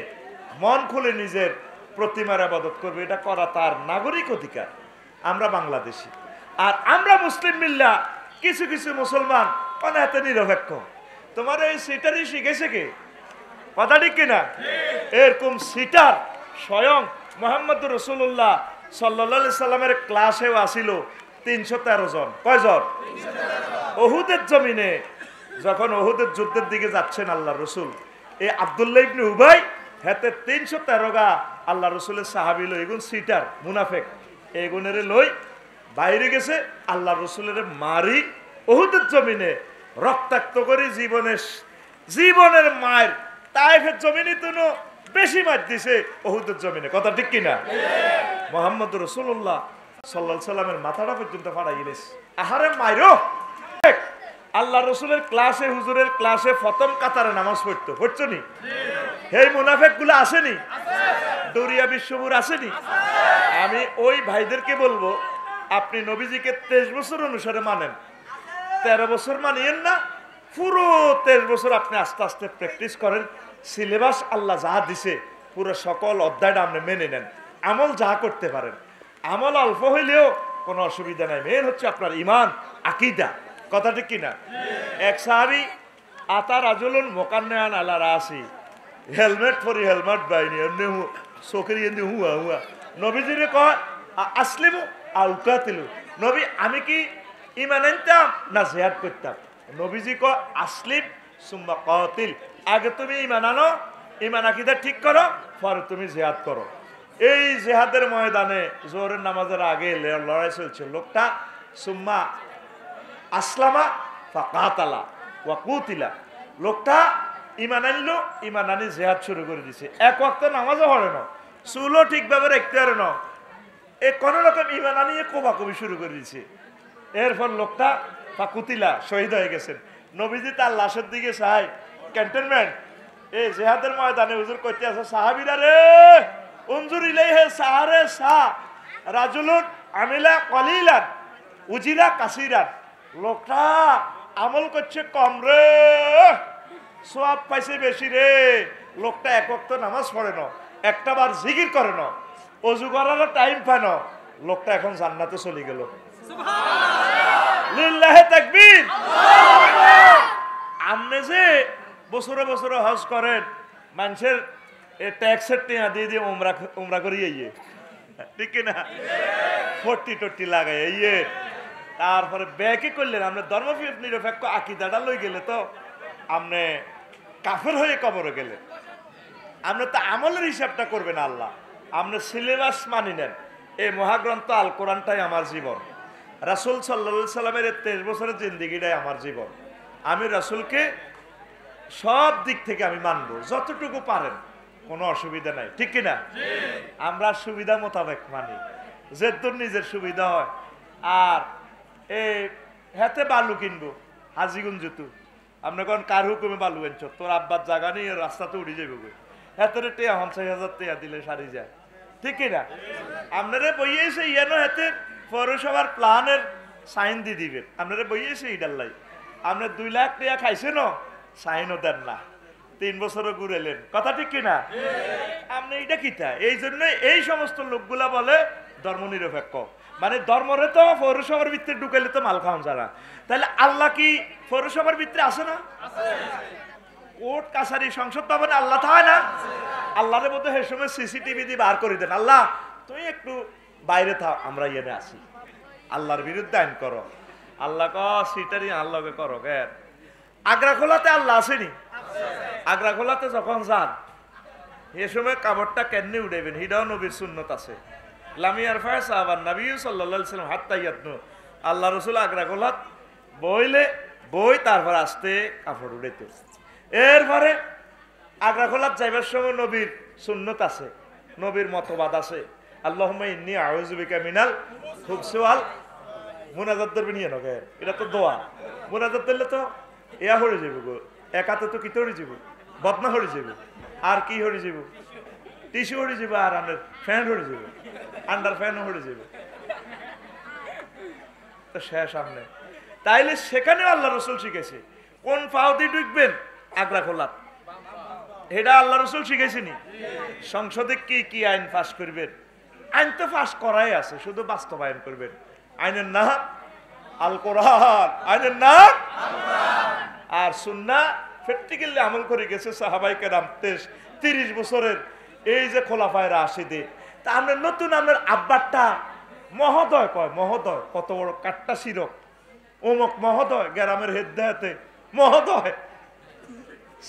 মন খুলে নিজের প্রতিমার ইবাদত করবে, এটা করা তার নাগরিক অধিকার। আমরা বাংলাদেশি, আর আমরা মুসলিম মিল্লা কিছু কিছু মুসলমান অনেক নিরপেক্ষ। তোমার এই সিটারই শিখেছে কে? কথা ঠিক কিনা? এরকম সিটার স্বয়ং মোহাম্মদ রাসূলুল্লাহ সাল্লাল্লাহু আলাইহি সাল্লামের ক্লাসেও আসিল 313 জন। কয়জন? উহুদের জমিনে যখন উহুদের যুদ্ধের দিকে যাচ্ছেন আল্লাহ রসুল, এই আব্দুল্লাহ ইবনে উবাই হাতে 313 গা আল্লাহ রসুলের সাহাবি লই, এগুন সিটার মুনাফেক, এগুনের লই বাইরে গেছে আল্লাহ রসুলের মারি উহুদের জমিনে রক্তাক্ত করে জীবনের মায়ের তাইফের জমিনে তো বেশি মার দিছে উহুদের জমিনে। কথা ঠিক কিনা? মোহাম্মদ রাসূলুল্লাহ সাল্লাল্লাহু আলাইহি সাল্লামের মাথাটা পর্যন্ত ফাড়াই গেছে। আহারে মাইরো! আল্লাহ রসুলের ক্লাসে, হুজুরের ক্লাসে প্রথম কাতারে নামাজ পড়তো, পড়ছো নি? এই মুনাফেক গুলো আসেনি? দরিয়া বিশ্বপুর আসেনি? আমি ওই ভাইদেরকে বলবো, আপনি নবীজিকে 23 বছর অনুসারে মানেন, 13 বছর মানিয়েন না, পুরো 23 বছর আপনি আস্তে আস্তে প্র্যাকটিস করেন। সিলেবাস আল্লাহ যা দিছে পুরো সকল অধ্যায়টা আপনি মেনে নেন, আমল যা করতে পারেন। আমল অল্প হইলেও কোনো অসুবিধা নাই, মেন হচ্ছে আপনার ইমান, আকীদা। কথা ঠিক কিনা? এক সাহাবী আতা রাজুলুন মুকান্নান আলা রাসি, হেলমেট পরি হেলমেট বাইনি এমনি চোখের এমনি হুয়া হুয়া। নবীজিরে কয় আসলিমু আউকাতিলু, নবী আমি কি ইমান আনতাম না জিহাদ করতাম? নবীজি কয় আসলিম সুম্মা কাতিল, আগে তুমি ইমান আনো, ইমান আকীদা ঠিক করো, পরে তুমি জিহাদ করো। এই জিহাদের ময়দানে জোহরের নামাজের আগে লড়াই চলছে। লোকটা সুম্মা আসলামা ফাকাতালা ওয়া কুতিলা, লোকটা ইমান আনলো, ইমান আনি জিহাদ শুরু করে দিছে। এক ওয়াক্ত নামাজও পড়ে না, চুলও ঠিকভাবে রাখতে পারে না, এ কোন রকম ইমান আনিয়ে কোবাকুবি শুরু করে দিছে। এরপর লোকটা ফাকুতিলা শহীদ হয়ে গেছেন। নবীজি তার লাশের দিকে চাই, ক্যান্টনমেন্ট এই জিহাদের ময়দানে হুজুর কইতে আছে, সাহাবীরা রে উনজুর ইলাইহি সাহারে সা রাজুলুন আমিলা কলিলান উজিরা কাসিরান, লোকটা আমল করছে কম রে, সওয়াব পাইছে বেশি রে। লোকটা এক ওয়াক্ত নামাজ পড়ে না, একটা বার জিকির করে না, ওযু করারও টাইম পায় না, লোকটা এখন জান্নাতে চলে গেল। সুবহানাল্লাহ, লিল্লাহি তাকবীর। আপনি যে বছরে বছরে হজ করেন, মানুষের ট্যাক্সের টিয়া দিয়ে দিয়ে উমরা করি ইয়ে, ঠিক না? 40 লাগাই ইয়ে, তারপরে ব্যাকে করলেন আপনি ধর্ম নিরপেক্ষ আকীদাটা লই গেলে তো আপনি কাফের হয়ে কবরে গেলেন। আপনি তো আমলের হিসাবটা করবেন আল্লাহ, আপনি সিলেবাস মানি নেন। এই মহাগ্রন্থ আল কোরআনটাই আমার জীবন, রাসূল সাল্লাল্লাহু আলাইহি সাল্লামের 23 বছরের জিন্দেগিটাই আমার জীবন। আমি রাসূলকে সব দিক থেকে আমি মানবো, যতটুকু পারেন, কোনো অসুবিধা নাই, ঠিক কিনা? আমরা সুবিধা মোতাবেক মানি, যেহেতু নিজের সুবিধা হয়। আর এই হাতে বালু কিনবো হাজিগুন জুতু, আপনি কোন কার হুকুমে বালু আনছ, তোর আব্বার জায়গা নিয়ে রাস্তাতে উঠে যাবে, হাতের টেয়া 50,000 টাকা দিলে সারি যায়, ঠিক কিনা? আপনারা বইয়েছে ইয়ানো হাতে পৌরসভার প্ল্যানের সাইন দিয়ে দিবেন, আপনারা বইয়েছে ইডার লাই, আপনার 2 লাখ টাকা খাইছে না, সাইনও দেন না, 3 বছরও ঘুরেলেন। কথা ঠিক কিনা? আপনি এটা কিতা? এই জন্য এই সমস্ত লোকগুলা বলে ধর্ম নিরপেক্ষ, মানে ধর্মরে তো পৌরসভার ভিতরে ঢুকাইলে তো মাল খাওয়ান যারা, তাহলে আল্লাহ কি পৌরসভার ভিতরে আছে না? কোর্ট কাছারি সংসদ ভবনে আল্লাহ থাকে না? আল্লাহরের মধ্যে সেই সময় সিসিটিভি দিয়ে বার করে দেন, আল্লাহ তুমি একটু বাইরে থাও, আমরা ইয়ে আসি, আল্লাহর বিরুদ্ধে আইন করো। আল্লাহ সিটারি আল্লাহকে করো। আগ্রা খোলাতে আল্লাহ আসেনি? আগ্রা খোলাতে যখন যান এ সময় কাপড়টা কেমনি উড়াইবেন, হিডাও নবীর সুন্নত আছে। লামিয়ার ফায় সাহাবান নবী সাল্লাল্লাহু আলাইহি ওয়াসাল্লাম হাত্তা ইয়াতনু, আল্লাহ রাসূল আগ্রা খোলাত বইলে বই তারপর আসতে কাপড় উড়াইতে। এরপরে আগ্রা খোলাত যাইবার সময় নবীর সুন্নত আছে, নবীর মতবাদ আছে, আল্লাহুম্মা ইন্নী আউযু বিকা মিনাল খুবসি ওয়াল, মুনাজাত ধরবে নিয়ে নগে, এটা তো দোয়া। মুনাজাত দিলে তো এয়া হয়ে যাবে গো, একাতে তো কি হয়ে যাব, বদনা হয়ে যাব, আর কি হয়ে যাব, টিস্যু হয়ে যাব, আর আন্ডার ফ্যান হয়ে যাব, আন্ডার ফ্যানও হয়ে যাব, তো শেষ সামনে। তাইলে সেখানে আল্লাহ রসুল শিখেছে কোন পাও দিয়ে ঢুকবেন, আগ্রা খোলাত এটা আল্লাহ রসুল শিখেছিনি। সংসদে কি কি আইন পাশ করবেন, আইন তো পাশ করাই আছে, শুধু বাস্তবায়ন করবেন। আইনের নাম আল কোরআন, আইনের নাম আর সুন্নাহ প্র্যাকটিক্যালি আমল করে গেছে সাহাবায়ে কেরাম 30 বছরের এই যে খোলাফায়ে রাশিদিন। তা আমরা নতুন আপনার আব্বারটা মহোদয় কয়, মহোদয় কত বড় কাট্টা শিরক, অমুক মহোদয় গ্রামের হেদায়েতে মহোদয়।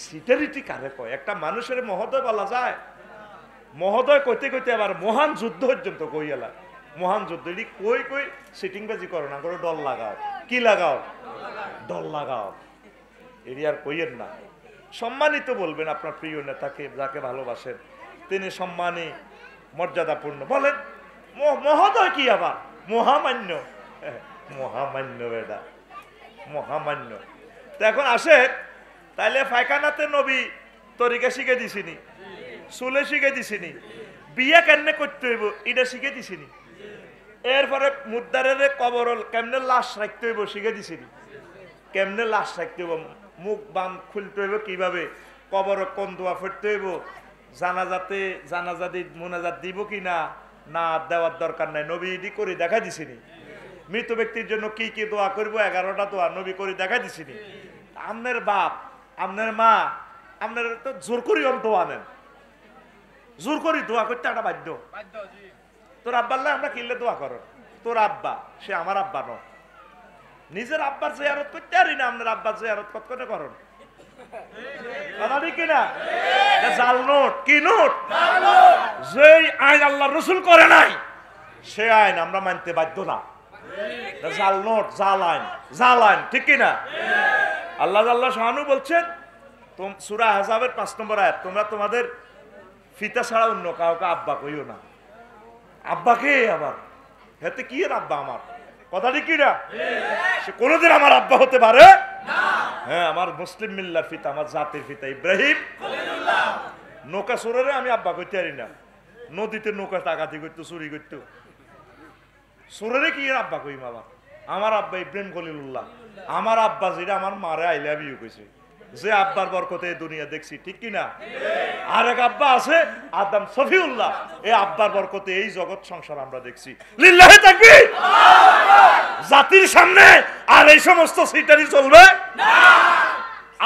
সিটারিটি কারে কয়? একটা মানুষের মহোদয় বলা যায়? মহোদয় কইতে কইতে আবার মহান যুদ্ধ পর্যন্ত কইয়ালা। মহান যুদ্ধ এটি কই কই সিটিংবাজি করো না, করে ডল লাগাও। কি লাগাও? ডল লাগাও। এটি আর কইয়েন না। সম্মানিত বলবেন আপনার প্রিয় নেতাকে, যাকে ভালোবাসেন, তিনি সম্মানী মর্যাদাপূর্ণ বলেন। মহোদয় কি আবার? মহামান্য। মহামান্য বেটা, মহামান্য। তো এখন আসে, তাইলে ফায়খানাতে নবী তরিকা শিখে দিছিনি, চুলে শিখে দিছিনি, বিয়ে কেমনে করতে হইব এটা শিখে দিছিনি, এরপরে মুদ্দারের কবর কেমনে লাশ রাখতে হইব শিখে দিছিনি, কেমনে লাশ রাখতে হইব, মুখ বাম খুলতে হইব কিভাবে, কবর কোন দোয়া পড়তে হইব, জানাজা মোনাজাত দিব কি না, না দেওয়ার দরকার নাই, নবী ইডি করে দেখা দিছিনি। মৃত ব্যক্তির জন্য কি কি দোয়া করবো 11টা দোয়া নবী করে দেখা দিছিনি। আপনার বাপ, আপনার মা, আপনার তো জোর করি দোয়া নেন, জোর করি দোয়া করতে একটা বাধ্য। তোর আব্বার আমরা কিনলে দোয়া করো, তোর আব্বা সে আমার আব্বা ন, নিজের আব্বার জিয়ারত করতে পারি না, আপনার আব্বার জিয়ারত কত করে করুন কিনা? জাল নোট, কি নোট? যেই আইন আল্লাহ রসুল করে নাই সে আইন আমরা মানতে বাধ্য না। জাল নোট, জাল আইন, জাল আইন, ঠিক কিনা? আল্লাহ শাহানু বলছেন সূরা আহজাবের 5 নম্বর আয়াত, তোমরা তোমাদের পিতা ছাড়া অন্য কাউকে আব্বা কইও না। আব্বা কে আবার? হেতে কি এর আব্বা? আমার কথাটি কি না? সে কোনোদিন আমার আব্বা হতে পারে না। হ্যাঁ, আমার মুসলিম মিল্লার পিতা, আমার জাতির পিতা ইব্রাহিম খলিলুল্লাহ। নৌকা চোরেরে আমি আব্বা কইতে পারি না। নদীতে নৌকা ডাকাতি করতো, চুরি করতো, চোরেরে কি এর আব্বা কইম? আমার আব্বা ইব্রাহিম খলিলুল্লাহ। আমার আব্বা যেটা আমার মারে আই লাভ ইউ কইছে, যে আব্বার বরকতে দুনিয়া দেখছি, ঠিক কিনা? আরেক আব্বা আছে আদম সফিউল্লাহ, এই আব্বার বরকতে এই জগৎ সংসার আমরা দেখছি। লিল্লাহি তাকবীর। জাতির সামনে আর এই সমস্ত সিটারি চলবে না।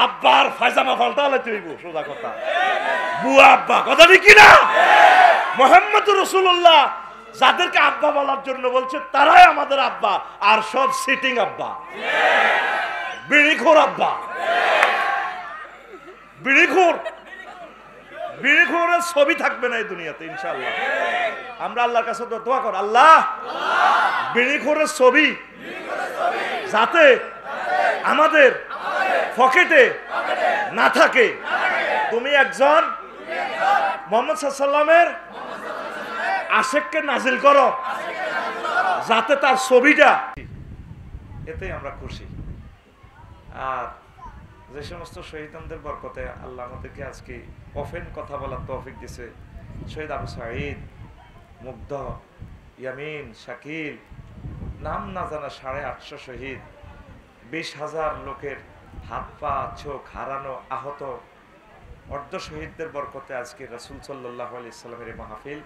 আব্বার ফায়জামা পাল্টালে তুইব, সোজা কথা। বুয়া আব্বা, কথা ঠিক কিনা? মুহাম্মদুর রাসূলুল্লাহ যাদেরকে আব্বা বলার জন্য বলছে তারাই আমাদের আব্বা, আর সব সিটিং আব্বা, বিড়িখোর আব্বা, বিড়িখোরের ছবি থাকবে না এই দুনিয়াতে ইনশাআল্লাহ। আমরা আল্লাহর কাছে দোয়া কর, আল্লাহ বিড়িখোরের ছবি যাতে আমাদের পকেটে না থাকে। তুমি একজন মুহাম্মদ সাল্লাল্লাহু আলাইহি ওয়াসাল্লামের আশিককে নাজিল করো, যাতে তার ছবিটা, এতে আমরা খুশি। আর যে সমস্ত শহীদদের বরকতে আল্লাহ আমাদেরকে আজকে ওপেন কথা বলার তৌফিক দিছে, শহীদ আবু সাঈদ, মুগ্ধ, ইয়ামিন, শাকিল, নাম না জানা 850 শহীদ, 20,000 লোকের হাত পা চোখ হারানো, আহত, অর্ধ শহীদদের বরকতে আজকে রাসূল সাল্লাল্লাহু আলাইহি সাল্লামের মাহফিল।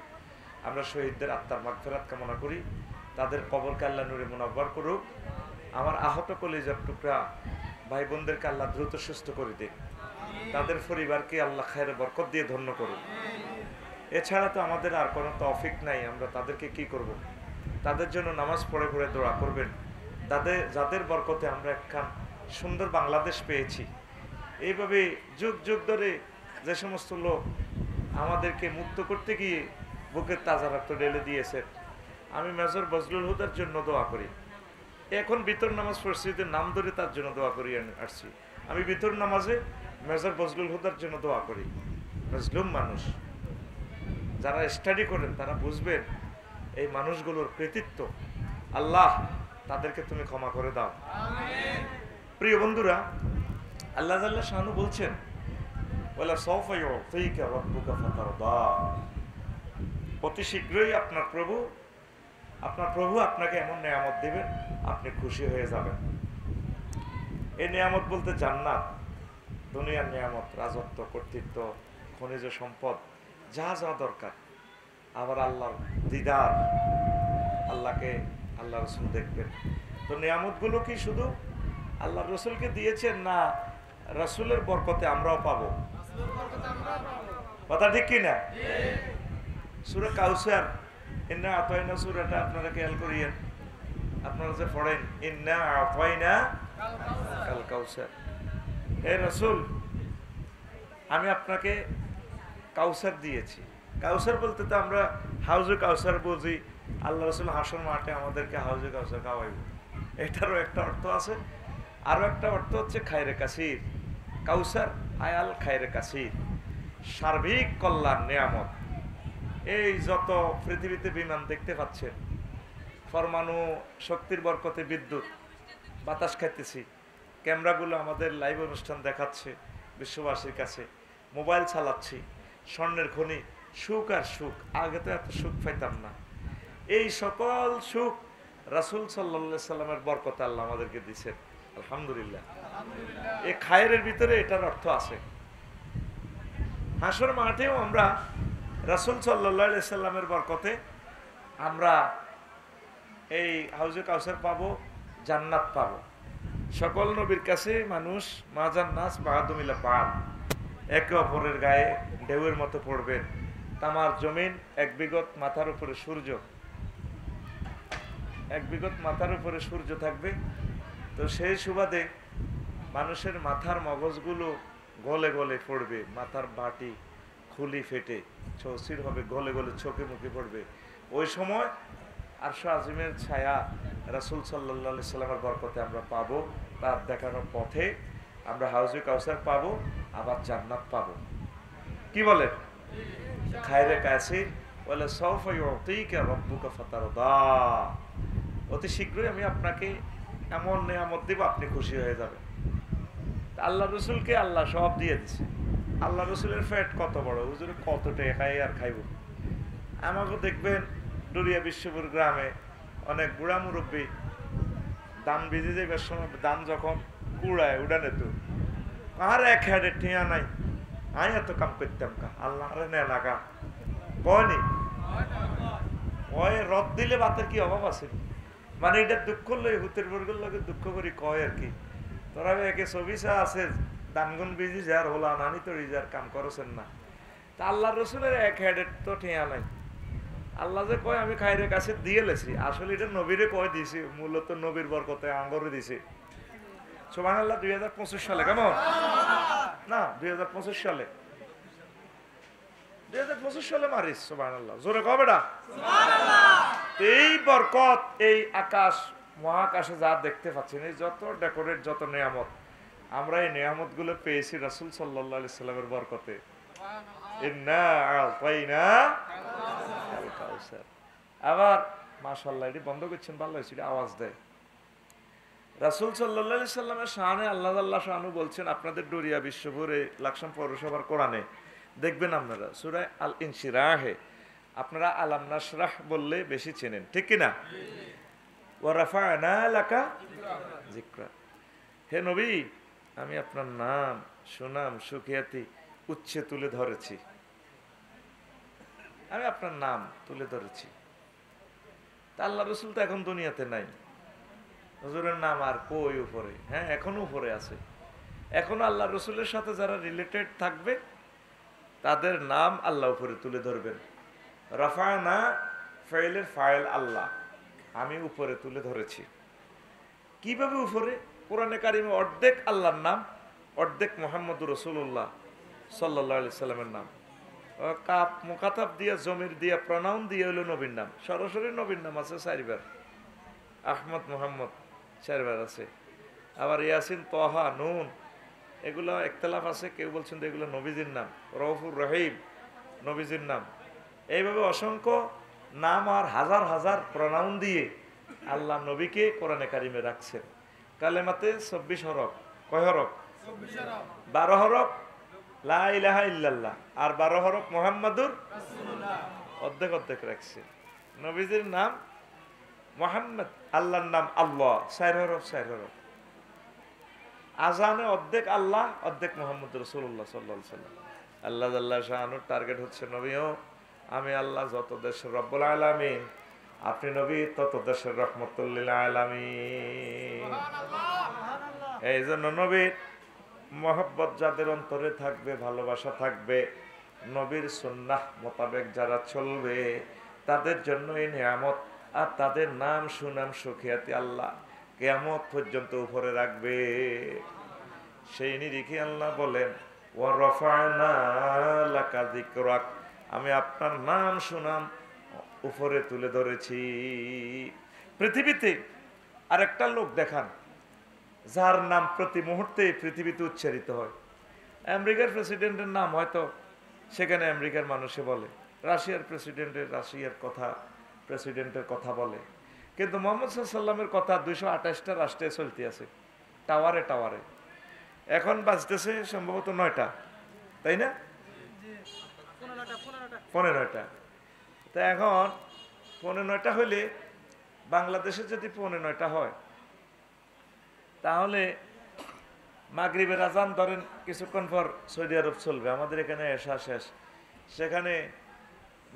আমরা শহীদদের আত্মার মাগফিরাত কামনা করি, তাদের কবরকে আল্লাহ নূরে মুনাব্বার করুক। আমার আহত কলিজার টুকরা ভাই বোনদেরকে আল্লাহ দ্রুত সুস্থ করে দিন, তাদের পরিবারকে আল্লাহ খায়ের বরকত দিয়ে ধন্য করুন। এছাড়া তো আমাদের আর কোনো তৌফিক নাই, আমরা তাদেরকে কি করব? তাদের জন্য নামাজ পড়ে পড়ে দোয়া করবেন, যাদের বরকতে আমরা একখান সুন্দর বাংলাদেশ পেয়েছি। এইভাবে যুগ যুগ ধরে যে সমস্ত লোক আমাদেরকে মুক্ত করতে গিয়ে বুকের তাজা রক্ত ঢেলে দিয়েছে, আমি মেজর বজলুল হুদার জন্য দোয়া করি। এখন ভিতর নামাজ পরিস্থিতির নাম ধরে তার জন্য দোয়া করি আসছি। আমি ভিতর নামাজে মেজর বজলুল হুদার জন্য দোয়া করি। মজলুম মানুষ, যারা স্টাডি করেন তারা বুঝবেন এই মানুষগুলোর কৃতিত্ব। আল্লাহ তাদেরকে তুমি ক্ষমা করে দাও। প্রিয় বন্ধুরা, আল্লাহ জাল্লা শানু বলছেন, ওয়ালা সাওফা ইউতিকা রাব্বুকা ফাতারদা, অতি শীঘ্রই আপনার প্রভু আপনাকে এমন নিয়ামত দিবেন আপনি খুশি হয়ে যাবেন। এই নিয়ামত বলতে জান্নাত, দুনিয়ার নিয়ামত, রাজত্ব, কর্তৃত্ব, খনিজ সম্পদ, যা যা দরকার। আবার আল্লাহর দিদার, আল্লাহকে, আল্লাহ রসুল দেখবেন। তো নিয়ামতগুলো কি শুধু আল্লাহ রসুলকে দিয়েছেন, না রসুলের বরকতে আমরাও পাবো? কথা ঠিক কিনা? সূরা কাউসার, ইন্না আতাইনা সূরাটা আপনারা খেয়াল করিয়েন। আপনারা যে পড়েন ইন্না আতাইনা কাল কাউসার, হে রসুল আমি আপনাকে কাউসার দিয়েছি। কাউসার বলতে তো আমরা হাউজে কাউসার বুঝি, আল্লাহ রসুল হাসর মাঠে আমাদেরকে হাউজে কাউসার খাওয়াইব, এটারও একটা অর্থ আছে। আরও একটা অর্থ হচ্ছে খায়রে কাসির। কাউসার আয়াল খায়রে কাসির, সার্বিক কল্যাণ, নিয়ামত। এই যত পৃথিবীতে বিমান দেখতে পাচ্ছেন, পরমাণু শক্তির বরকতে বিদ্যুৎ, বাতাস খাইতেছি, ক্যামেরাগুলো আমাদের লাইভ অনুষ্ঠান দেখাচ্ছে বিশ্ববাসীর কাছে, মোবাইল চালাচ্ছি, স্বর্ণের খনি, সুখ আর সুখ। আগে তো এত সুখ পাইতাম না। এই সকল সুখ রাসূল সাল্লাল্লাহু সাল্লামের বরকতে আল্লাহ আমাদেরকে দিচ্ছেন, আলহামদুলিল্লাহ। এই খায়ের ভিতরে এটার অর্থ আছে। হাসর মাঠেও আমরা রাসূল সাল্লাল্লাহু সাল্লামের বরকতে আমরা এই হাউজে কাউসার পাবো, জান্নাত পাবো। সকল নবীর কাছে মানুষ মাজান নাস বাহাদুমিল্লা পান, একে অপরের গায়ে ঢেউয়ের মতো পড়বেন। তামার জমিন এক বিগত মাথার উপরে সূর্য, এক বিগত মাথার উপরে সূর্য থাকবে। তো সেই সুবাদে মানুষের মাথার মগজগুলো গলে গলে পড়বে, মাথার বাটি খুলি ফেটে চৌচির হবে, গলে গলে চোখে মুখে পড়বে। ওই সময় আরশ আজিমের ছায়া রাসূল সাল্লাল্লাহু সাল্লামের বরকতে আমরা পাবো। তার দেখানোর পথে আমরা হাউজে কাউসার পাবো, আবার জান্নাত পাবো। কি বলেন? খায়রে কাসির ওয়ালা সাওফা ইউতিকা রাব্বুকা ফাতারদা, অতি শীঘ্রই আমি আপনাকে এমন নিয়ামত দেব আপনি খুশি হয়ে যাবেন। আল্লাহ রসুলকে আল্লাহ সব দিয়ে দিছে। আল্লাহ রসুলের ফ্যাট কত বড়, হুজুর কত টাকা খাই আর খাইব। আমাকে দেখবেন ডুরিয়া বিশ্বপুর গ্রামে অনেক বুড়া মুরব্বী দান বেজে যাইবার সময়, দান যখন কুড়ায় উড়ানে তো আর এক হ্যাডে ঠিয়া নাই, আমি এত কাম করতাম কা, আল্লাহ আরে নে না কা কয়নি, ওই রদ দিলে বাতের কি অভাব আছে? মানে এটা দুঃখ লই হুতের বর্গের লগে দুঃখ করি কয় আর কি। তোরা একে ছবিসা আছে দানগুন বিজি যার হলা নানি তো রিজার কাম করছেন না। তা আল্লাহ রসুলের এক হেডের তো ঠিয়া নাই। আল্লাহ যে কয় আমি খায়রে কাছে দিয়ে লেছি, আসলে এটা নবীরে কয় দিছি, মূলত নবীর বরকতে আঙ্গরে দিছি। সুবহানাল্লাহ। 2025 সালে, কেমন না 2025 সালে, 2025 সালে মারিস। সুবহানাল্লাহ, জোরে কবে না সুবহানাল্লাহ। এই বরকত, এই আকাশ মহাকাশে যা দেখতে পাচ্ছেন, এই যত ডেকোরেট, যত নিয়ামত, আমরা এই নিয়ামত গুলো পেয়েছি রাসূল সাল্লাল্লাহু আলাইহি সাল্লামের বরকতে। ইন্না আতাইনা কাল কাউসার। আবার মাশাআল্লাহ, এটি বন্ধ করছেন, ভালো হয়েছিল, আওয়াজ দেয়। রাসূল সাল্লাল্লাহু আলাইহি সাল্লামের শানে আল্লাহ আল্লাহ শানু বলছেন, আপনাদের ডরিয়া বিশ্বপুরে লাকসাম পৌরসভার কোরআনে দেখবেন আপনারা সূরা আল ইনশিরাহে, আপনারা আলাম নাশরাহ বললে বেশি চেনেন, ঠিক কিনা? ওয়া রাফা'না লাকা যিকরা। হে নবী, আমি আপনার নাম, সুনাম, সুখিয়াতি উচ্চে তুলে ধরেছি, আমি আপনার নাম তুলে ধরেছি। তা আল্লাহ রসুল তো এখন দুনিয়াতে নাই, হুজুরের নাম আর কই উপরে? হ্যাঁ, এখনো উপরে আছে। এখনো আল্লাহ রসুলের সাথে যারা রিলেটেড থাকবে তাদের নাম আল্লাহ উপরে তুলে ধরবেন। রাফা'না ফাইলের ফাইল আল্লাহ, আমি উপরে তুলে ধরেছি। কিভাবে উপরে? কোরআনে কারিমে অর্ধেক আল্লাহর নাম, অর্ধেক মুহাম্মদুর রাসূলুল্লাহ সাল্লাল্লাহু আলাইহি সাল্লামের নাম। কাপ মুখাতাব দিয়া, জমির দিয়া, প্রনাউন দিয়ে হলো নবীর নাম। সরাসরি নবীর নাম আছে 4 বার, আহমদ, মুহাম্মদ 4 বার আছে। আবার ইয়াসিন, তহা, নুন, এগুলো ইখতিলাফ আছে, কেউ বলছেন এগুলো নবীজির নাম। রউফুর রহিম নবীজির নাম। এইভাবে অসংখ্য নাম আর হাজার হাজার প্রনাউন দিয়ে আল্লাহ নবীকে কোরআনে কারিমে রাখছেন। কালেমাতে 24 হরফ। কয় হরফ? 12 হরফ লা ইলাহা ইল্লাল্লাহ, আর 12 হরফ মুহাম্মাদুর রাসূলুল্লাহ। অর্ধেক অর্ধেক রাখছে। নবীজির নাম মুহাম্মদ, আল্লাহর নাম আল্লাহ, 4 হরফ 4 হরফ। আজানে অর্ধেক আল্লাহ, অর্ধেক মুহাম্মদ রাসূলুল্লাহ সাল্লাল্লাহু আলাইহি ওয়াসাল্লাম। আল্লাহ জাল্লা শাহানুর টার্গেট হচ্ছে নবীও আমি আল্লাহ যত দেশের রব্বুল আলামিন, আপনি নবী তত দেশের রহমতুল্লিল আলামিন। এই জন্য নবীর মহব্বত যাদের অন্তরে থাকবে, ভালোবাসা থাকবে, নবীর সুন্নাহ মোতাবেক যারা চলবে, তাদের জন্য এই নিয়ামত আর তাদের নাম সুনাম সুখিয়াতি আল্লাহ কিয়ামত পর্যন্ত উপরে রাখবে। সেই নিরিখে আল্লাহ বলেন ওয়া রাফা'না লাকা যিকরাক, আমি আপনার নাম সুনাম উপরে তুলে ধরেছি। পৃথিবীতে আরেকটা লোক দেখান যার নাম প্রতি মুহূর্তে পৃথিবীতে উচ্চারিত হয়। আমেরিকার প্রেসিডেন্টের নাম হয়তো সেখানে আমেরিকার মানুষে বলে, রাশিয়ার প্রেসিডেন্টের রাশিয়ার কথা, প্রেসিডেন্টের কথা বলে, কিন্তু মোহাম্মদ সাল্লামের কথা 228টা রাষ্ট্রে চলতে আছে, টাওয়ারে টাওয়ারে। এখন বাজতেছে সম্ভবত 9টা, তাই না? 15টা। তা এখন 15টা হইলে বাংলাদেশে যদি 15টা হয়, তাহলে মাগরিবের আজান ধরেন কিছুক্ষণ পর সৌদি আরব চলবে, আমাদের এখানে এশা শেষ, সেখানে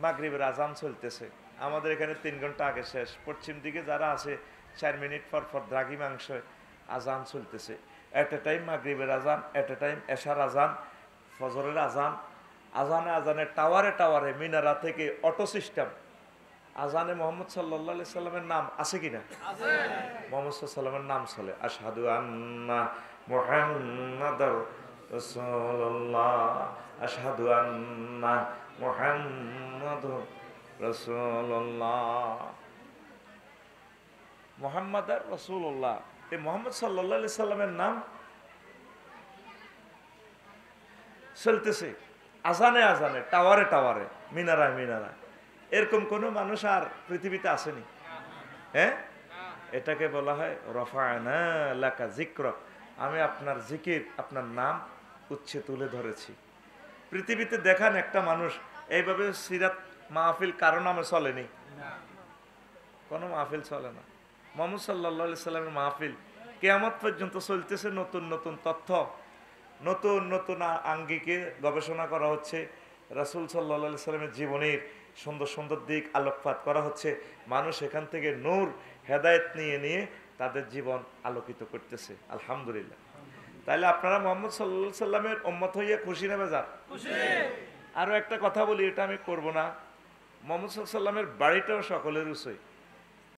মাগরিবের আজান চলতেছে, আমাদের এখানে 3 ঘন্টা আগে শেষ। পশ্চিম দিকে যারা আছে 4 মিনিট পর পর দ্রাঘিমাংশ আজান চলতেছে। এট এ টাইম মাগরিবের আজান, এট এ টাইম এশার আজান, ফজরের আজান, আজানে আজানে টাওয়ারে টাওয়ারে মিনারা থেকে অটো সিস্টেম। আজানে মোহাম্মদ সাল্লাল্লাহু আলাইহি সাল্লামের নাম আছে কিনা? মোহাম্মদ সাল্লামের নাম চলে, আশহাদু আন্না মুহাম্মাদার রাসূলুল্লাহ, আশহাদু আন্না মুহাম্মাদুর রাসূলুল্লাহ, মুহাম্মাদার রাসূলুল্লাহ। এই মোহাম্মদ সাল্লাল্লাহু আলাইহি সাল্লামের নাম চলতেছে আজানে আজানে, টাওয়ারে টাওয়ারে, মিনারায় মিনারায়। এরকম কোন মানুষ আর পৃথিবীতে আসেনি। হ্যাঁ, এটাকে বলা হয় রাফা'না লাকা যিকরাক, আমি আপনার জিকির, আপনার নাম উচ্চে তুলে ধরেছি। পৃথিবীতে দেখান একটা মানুষ এইভাবে সিরাত মাহফিল কারো নামে চলেনি, কোনো মাহফিল চলে না। মুহাম্মদ সাল্লাল্লাহু আলাইহি সাল্লামের মাহফিল কিয়ামত পর্যন্ত চলতেছে। নতুন নতুন তথ্য, নতুন নতুন আঙ্গিকে গবেষণা করা হচ্ছে। রাসূল সাল্লাল্লাহু আলাইহি সাল্লামের জীবনের সুন্দর সুন্দর দিক আলোকপাত করা হচ্ছে। মানুষ এখান থেকে নূর হেদায়েত নিয়ে নিয়ে তাদের জীবন আলোকিত করতেছে। আলহামদুলিল্লাহ। তাহলে আপনারা মুহাম্মদ সাল্লাল্লাহু আলাইহি সাল্লামের উম্মত হইয়া খুশি না বেজার? খুশি। আরো একটা কথা বলি, এটা আমি করব না। মুহাম্মদ সাল্লাল্লাহু আলাইহি সাল্লামের বাড়িটাও সকলের উচিত।